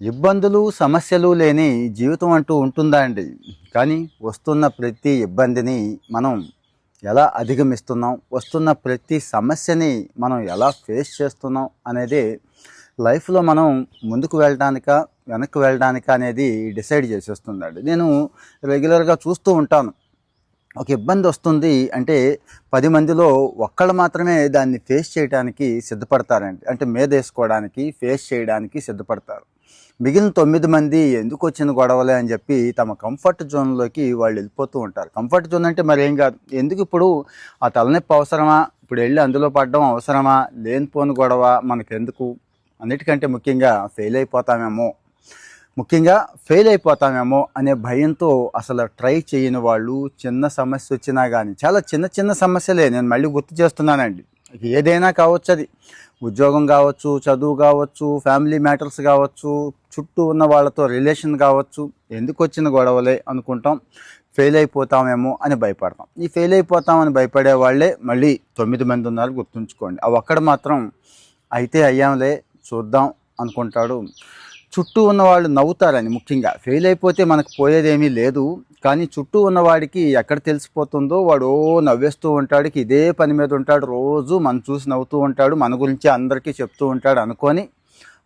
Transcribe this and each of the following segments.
ఇబ్బందులు, సమస్యలు లేని జీవితం అంటూ ఉంటుందా అండి? కానీ వస్తున్న ప్రతి ఇబ్బందిని మనం ఎలా అధిగమిస్తున్నాం, వస్తున్న ప్రతి సమస్యని మనం ఎలా ఫేస్ చేస్తున్నాం అనేదే లైఫ్‌లో మనం ముందుకు వెళ్ళడానికా, వెనక్కి వెళ్ళడానికా అనేది డిసైడ్ చేసేస్తుందండి. నేను రెగ్యులర్‌గా చూస్తూ ఉంటాను. ఒక ఇబ్బంది వస్తుంది అంటే 10 మందిలో ఒక్కళ్ళు మాత్రమే దాన్ని ఫేస్ చేయడానికి సిద్ధపడతారండి. అంటే మీదేసుకోవడానికి, ఫేస్ చేయడానికి సిద్ధపడతారు. మిగిలిన 9 మంది ఎందుకొచ్చిన గొడవలే అని చెప్పి తమ కంఫర్ట్ జోన్‌లోకి వాళ్ళు వెళ్ళిపోతూ ఉంటారు. కంఫర్ట్ జోన్ అంటే మరేం కాదు. ఎందుకిప్పుడు ఆ తలనొప్పి అవసరమా? ఇప్పుడు వెళ్ళి అందులో పడడం అవసరమా? లేనిపోని గొడవ మనకెందుకు? అన్నిటికంటే ముఖ్యంగా ఫెయిల్ అయిపోతామేమో అనే భయంతో అసలు ట్రై చేయని వాళ్ళు చిన్న సమస్య వచ్చినా కానీ చాలా చిన్న చిన్న సమస్యలే నేను మళ్ళీ గుర్తు చేస్తున్నానండి. ఏదైనా కావచ్చు, అది ఉద్యోగం కావచ్చు, చదువు కావచ్చు, ఫ్యామిలీ మ్యాటర్స్ కావచ్చు, చుట్టూ ఉన్న వాళ్ళతో రిలేషన్ కావచ్చు, ఎందుకు వచ్చిన గొడవలే అనుకుంటాం. ఫెయిల్ అయిపోతామేమో అని భయపడతాం. ఈ ఫెయిల్ అయిపోతామని భయపడే వాళ్ళే మళ్ళీ 9 మంది ఉన్నారు గుర్తుంచుకోండి. ఆ ఒక్కడు మాత్రం అయితే అయ్యాంలే చూద్దాం అనుకుంటాడు. చుట్టూ ఉన్నవాళ్ళు నవ్వుతారని, ముఖ్యంగా ఫెయిల్ అయిపోతే మనకు పోయేదేమీ లేదు, కానీ చుట్టూ ఉన్నవాడికి ఎక్కడ తెలిసిపోతుందో వాడు నవ్వేస్తూ ఉంటాడు, ఇదే పని మీద ఉంటాడు, రోజు మనం చూసి నవ్వుతూ ఉంటాడు, మన గురించి అందరికీ చెప్తూ ఉంటాడు అనుకొని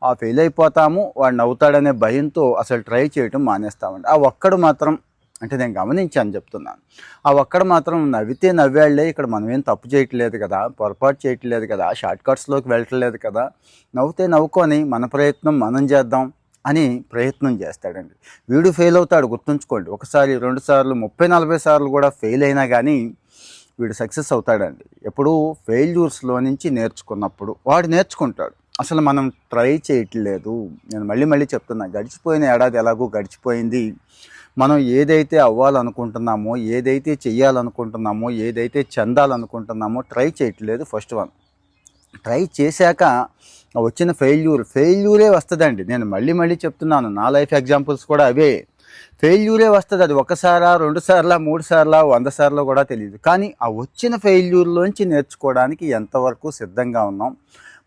ఆ ఫెయిల్ అయిపోతాము, వాడు నవ్వుతాడనే భయంతో అసలు ట్రై చేయటం మానేస్తామండి. ఆ ఒక్కడు మాత్రం, అంటే నేను గమనించాను చెప్తున్నాను, ఆ ఒక్కడు మాత్రం నవ్వితే నవ్వాళ్లే, ఇక్కడ మనం ఏం తప్పు చేయట్లేదు కదా, పొరపాటు చేయట్లేదు కదా, షార్ట్ కట్స్లోకి వెళ్ళట్లేదు కదా, నవ్వుతే నవ్వుకొని మన ప్రయత్నం మనం చేద్దాం అని ప్రయత్నం చేస్తాడండి. వీడు ఫెయిల్ అవుతాడు గుర్తుంచుకోండి. ఒకసారి, 2 సార్లు, 30, 40 సార్లు కూడా ఫెయిల్ అయినా కానీ వీడు సక్సెస్ అవుతాడండి. ఎప్పుడూ ఫెయిల్యూర్స్లో నుంచి నేర్చుకున్నప్పుడు వాడు నేర్చుకుంటాడు. అసలు మనం ట్రై చేయట్లేదు. నేను మళ్ళీ చెప్తున్నా, గడిచిపోయిన ఏడాది ఎలాగో గడిచిపోయింది. మనం ఏదైతే అవ్వాలనుకుంటున్నామో, ఏదైతే చెయ్యాలనుకుంటున్నామో, ఏదైతే చెందాలనుకుంటున్నామో ట్రై చేయట్లేదు. First one. ట్రై చేశాక వచ్చిన ఫెయిల్యూరే వస్తుందండి. నేను మళ్ళీ చెప్తున్నాను, నా లైఫ్ ఎగ్జాంపుల్స్ కూడా అవే. ఫెయిల్యూరే వస్తుంది. అది 1 సారా, 2 సార్లా, 3 సార్లా, 100 సార్లు కూడా తెలియదు. కానీ ఆ వచ్చిన ఫెయిల్యూర్లోంచి నేర్చుకోవడానికి ఎంతవరకు సిద్ధంగా ఉన్నాం,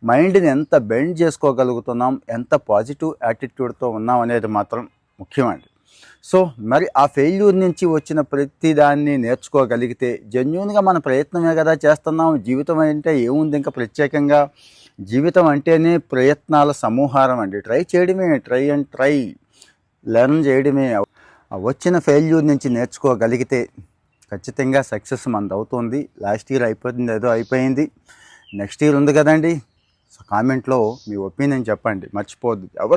మైండ్ని ఎంత బెండ్ చేసుకోగలుగుతున్నాం, ఎంత పాజిటివ్ యాటిట్యూడ్తో ఉన్నాం అనేది మాత్రం ముఖ్యమండి. సో మరి ఆ ఫెయిల్యూర్ నుంచి వచ్చిన ప్రతి దాన్ని నేర్చుకోగలిగితే, జెన్యూన్గా మన ప్రయత్నమే కదా చేస్తున్నాం. జీవితం అంటే ఏముంది ఇంకా ప్రత్యేకంగా? జీవితం అంటేనే ప్రయత్నాల సమూహారం అండి. ట్రై చేయడమే, ట్రై లెర్న్ చేయడమే. వచ్చిన ఫెయిల్యూర్ నుంచి నేర్చుకోగలిగితే ఖచ్చితంగా సక్సెస్ మనది అవుతుంది. లాస్ట్ ఇయర్ అయిపోతుంది, ఏదో అయిపోయింది, నెక్స్ట్ ఇయర్ ఉంది కదండి. సో కామెంట్లో మీ ఒపీనియన్ చెప్పండి, మర్చిపోద్దు. ఎవరు